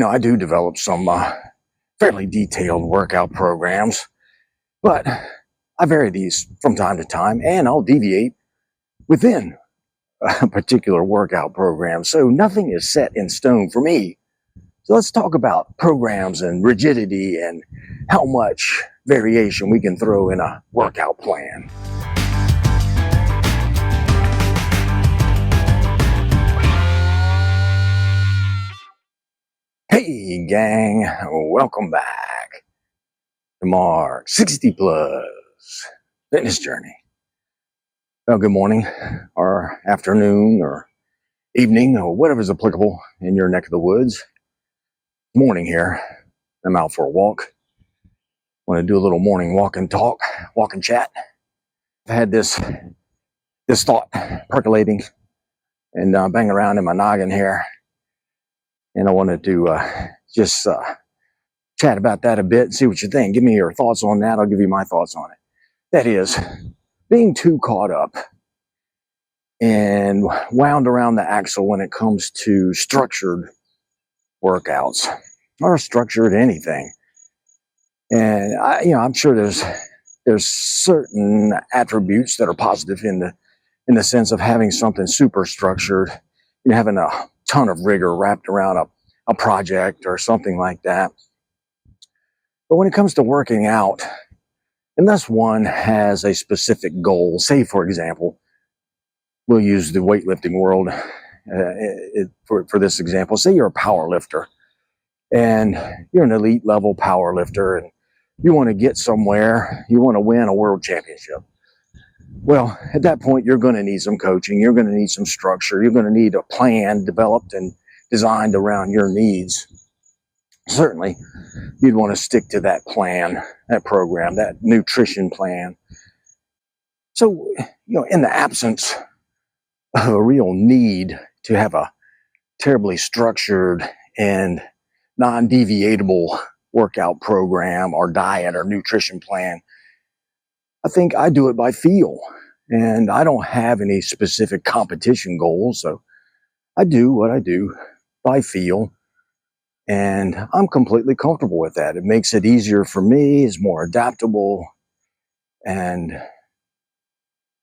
I do develop some fairly detailed workout programs, but I vary these from time to time, and I'll deviate within a particular workout program. So nothing is set in stone for me. So let's talk about programs and rigidity and how much variation we can throw in a workout plan. Hey gang, welcome back to Mark 60 Plus Fitness Journey. Well, good morning or afternoon or evening or whatever's applicable in your neck of the woods. Morning here. I'm out for a walk. Want to do a little morning walk and chat. I've had this thought percolating and bang around in my noggin here. And I wanted to just chat about that a bit and see what you think. Give me your thoughts on that. I'll give you my thoughts on it. That is, being too caught up and wound around the axle when it comes to structured workouts or structured anything. And I'm sure there's certain attributes that are positive in the sense of having something super structured, having a ton of rigor wrapped around a project or something like that. But when it comes to working out, unless one has a specific goal, say for example, we'll use the weightlifting world for this example. Say you're a power lifter and you're an elite level power lifter and you want to get somewhere, you want to win a world championship. Well, at that point, you're going to need some coaching. You're going to need some structure. You're going to need a plan developed and designed around your needs. Certainly, you'd want to stick to that plan, that program, that nutrition plan. So, in the absence of a real need to have a terribly structured and non-deviatable workout program or diet or nutrition plan, I think I do it by feel. And I don't have any specific competition goals, so I do what I do by feel. And I'm completely comfortable with that. It makes it easier for me, it's more adaptable, and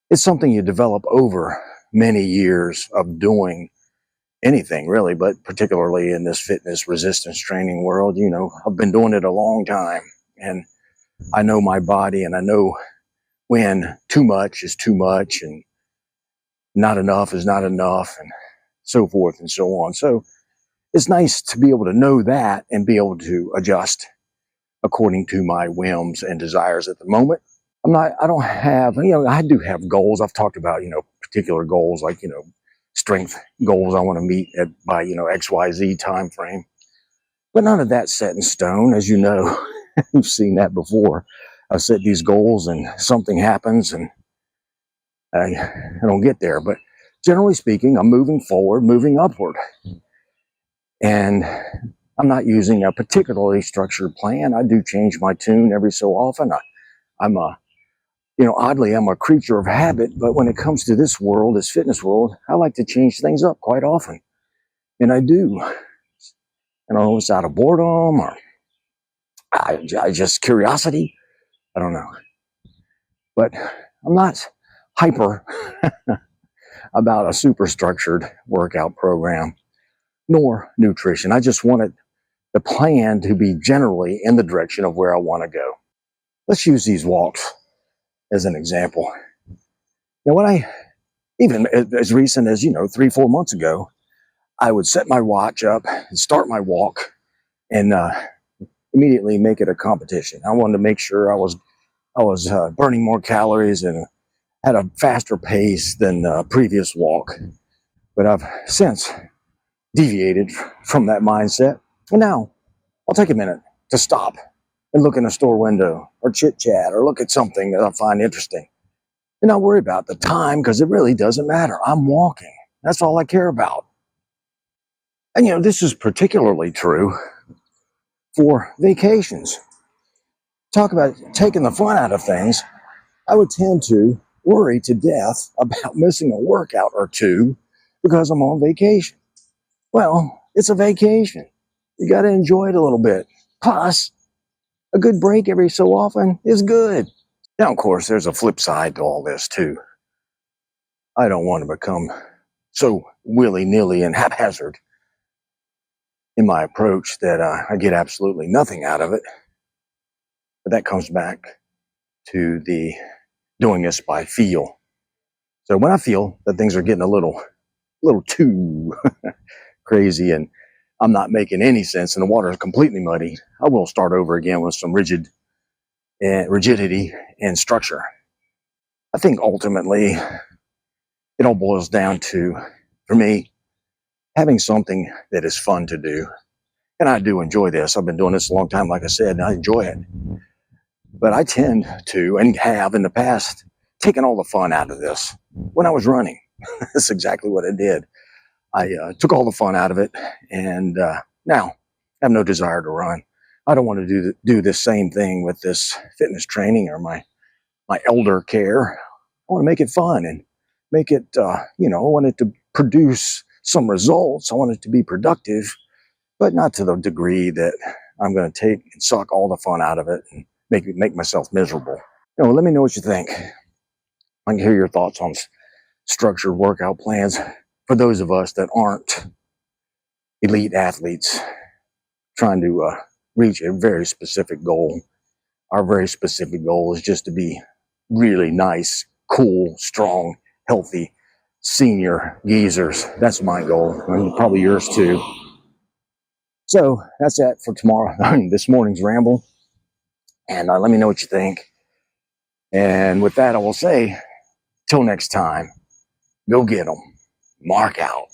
it's something you develop over many years of doing anything really, but particularly in this fitness resistance training world. I've been doing it a long time, and I know my body, and I know when too much is too much and not enough is not enough, and so forth and so on. So it's nice to be able to know that and be able to adjust according to my whims and desires at the moment. I don't have, I do have goals. I've talked about, particular goals like, strength goals I want to meet by XYZ time frame. But none of that's set in stone, as you know. You've seen that before. I set these goals and something happens and I don't get there. But generally speaking, I'm moving forward, moving upward. And I'm not using a particularly structured plan. I do change my tune every so often. Oddly, I'm a creature of habit, but when it comes to this world, this fitness world, I like to change things up quite often. And I do. It's out of boredom or I just curiosity. I don't know. But I'm not hyper about a super structured workout program, nor nutrition. I just wanted the plan to be generally in the direction of where I want to go. Let's use these walks as an example. When even as recent as, 3-4 months ago, I would set my watch up and start my walk and immediately make it a competition. I wanted to make sure I was burning more calories and had a faster pace than the previous walk. But I've since deviated from that mindset. And now I'll take a minute to stop and look in a store window or chit chat or look at something that I find interesting. And not worry about the time because it really doesn't matter. I'm walking. That's all I care about. And this is particularly true for vacations. Talk about taking the fun out of things. I would tend to worry to death about missing a workout or two because I'm on vacation. Well, it's a vacation. You got to enjoy it a little bit. Plus, a good break every so often is good. Now, of course, there's a flip side to all this, too. I don't want to become so willy-nilly and haphazard in my approach that I get absolutely nothing out of it. But that comes back to the doing this by feel. So when I feel that things are getting a little too crazy and I'm not making any sense and the water is completely muddy, I will start over again with some rigidity and structure. I think ultimately it all boils down to, for me, having something that is fun to do. And I do enjoy this. I've been doing this a long time, like I said, and I enjoy it. But I tend to, and have in the past, taken all the fun out of this when I was running. That's exactly what I did. I took all the fun out of it, and now I have no desire to run. I don't want to do this same thing with this fitness training or my elder care. I want to make it fun and make it, I want it to produce some results. I want it to be productive, but not to the degree that I'm going to take and suck all the fun out of it and make myself miserable. Let me know what you think. I can hear your thoughts on structured workout plans for those of us that aren't elite athletes trying to reach a very specific goal. Our very specific goal is just to be really nice, cool, strong, healthy senior geezers. That's my goal, and probably yours too. So that's it for tomorrow. This morning's ramble, and let me know what you think. And with that, I will say, till next time, go get 'em. Mark out.